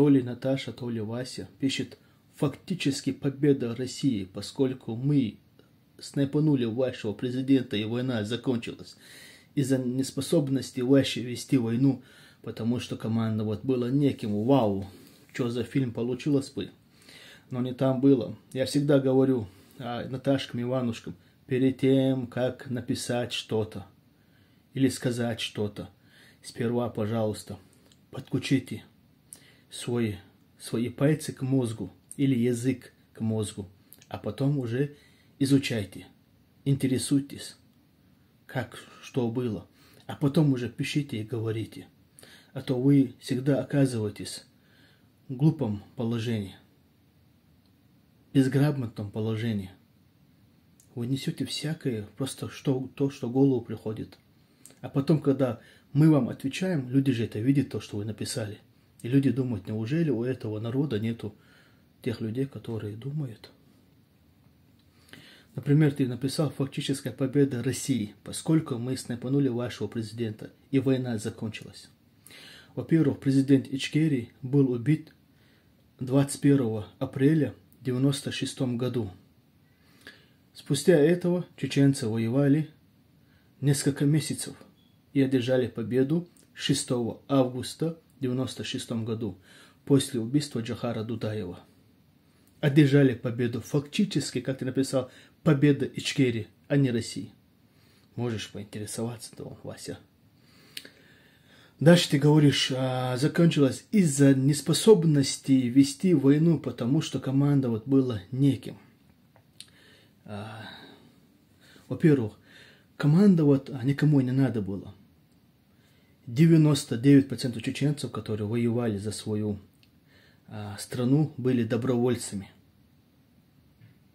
то ли Наташа, то ли Вася пишет фактически победа России, поскольку мы снайпанули вашего президента и война закончилась из-за неспособности вашей вести войну, потому что командовать было неким. Вау, что за фильм получилось бы. Но не там было. Я всегда говорю Наташкам, Иванушкам, перед тем, как написать что-то или сказать что-то, сперва, пожалуйста, подключите свои пальцы к мозгу или язык к мозгу, а потом уже изучайте, интересуйтесь, как, что было, а потом уже пишите и говорите, а то вы всегда оказываетесь в глупом положении, безграмотном положении. Вы несете всякое, просто то, что в голову приходит. А потом, когда мы вам отвечаем, люди же это видят, то, что вы написали. И люди думают, неужели у этого народа нету тех людей, которые думают? Например, ты написал фактическая победа России, поскольку мы снайпанули вашего президента, и война закончилась. Во-первых, президент Ичкерии был убит 21 апреля 1996 году. Спустя этого чеченцы воевали несколько месяцев и одержали победу 6 августа 1996 году после убийства Джохара Дудаева. Одержали победу фактически, как ты написал, победа Ичкерии, а не России. Можешь поинтересоваться, да, Вася. Дальше ты говоришь, закончилось из-за неспособности вести войну, потому что командовать было неким. Во-первых, командовать никому не надо было. 99% чеченцев, которые воевали за свою страну, были добровольцами.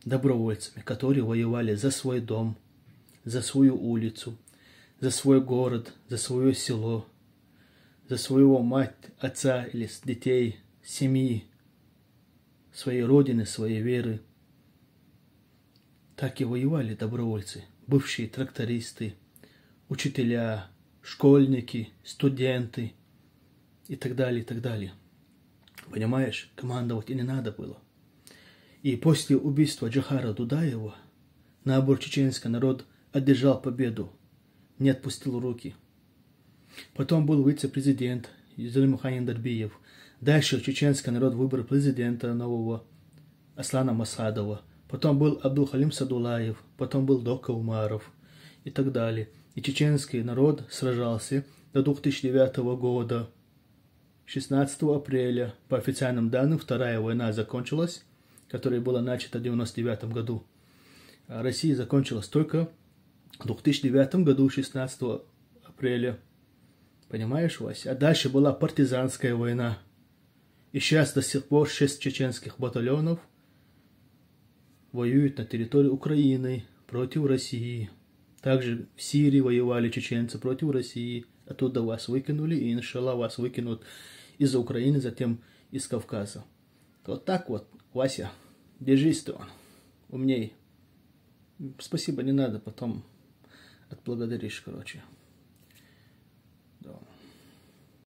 Добровольцами, которые воевали за свой дом, за свою улицу, за свой город, за свое село, за своего мать, отца или детей, семьи, своей родины, своей веры. Так и воевали добровольцы, бывшие трактористы, учителя, школьники, студенты и так далее, и так далее. Понимаешь, командовать и не надо было. И после убийства Джохара Дудаева, наоборот, чеченский народ одержал победу, не отпустил руки. Потом был вице-президент Зулимхан Дарбиев. Дальше чеченский народ выбрал президента нового Аслана Масхадова. Потом был Абдулхалим Садулаев, потом был Дока Умаров и так далее. И чеченский народ сражался до 2009 года. 16 апреля, по официальным данным, Вторая война закончилась, которая была начата в 1999 году. А Россия закончилась только в 2009 году, 16 апреля. Понимаешь, Вася? А дальше была партизанская война. И сейчас до сих пор 6 чеченских батальонов воюют на территории Украины против России. Также в Сирии воевали чеченцы против России. Оттуда вас выкинули, и, иншаллах, вас выкинут из Украины, затем из Кавказа. Вот так вот, Вася, держись ты, умней. Спасибо, не надо, потом отблагодаришь, короче.